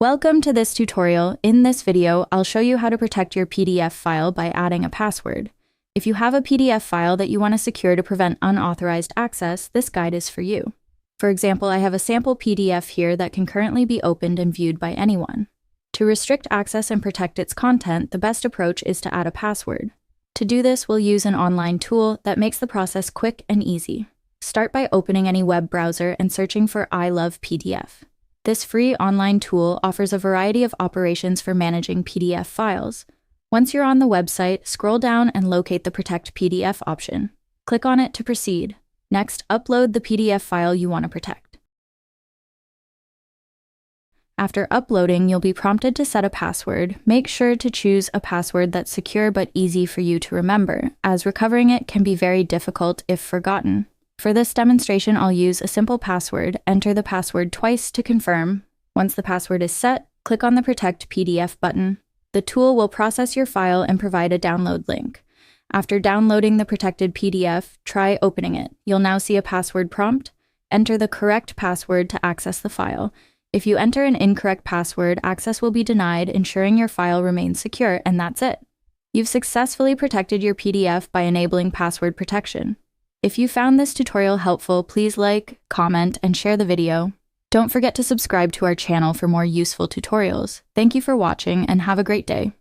Welcome to this tutorial. In this video, I'll show you how to protect your PDF file by adding a password. If you have a PDF file that you want to secure to prevent unauthorized access, this guide is for you. For example, I have a sample PDF here that can currently be opened and viewed by anyone. To restrict access and protect its content, the best approach is to add a password. To do this, we'll use an online tool that makes the process quick and easy. Start by opening any web browser and searching for I Love PDF. This free online tool offers a variety of operations for managing PDF files. Once you're on the website, scroll down and locate the Protect PDF option. Click on it to proceed. Next, upload the PDF file you want to protect. After uploading, you'll be prompted to set a password. Make sure to choose a password that's secure but easy for you to remember, as recovering it can be very difficult if forgotten. For this demonstration, I'll use a simple password. Enter the password twice to confirm. Once the password is set, click on the Protect PDF button. The tool will process your file and provide a download link. After downloading the protected PDF, try opening it. You'll now see a password prompt. Enter the correct password to access the file. If you enter an incorrect password, access will be denied, ensuring your file remains secure, and that's it. You've successfully protected your PDF by enabling password protection. If you found this tutorial helpful, please like, comment, and share the video. Don't forget to subscribe to our channel for more useful tutorials. Thank you for watching and have a great day.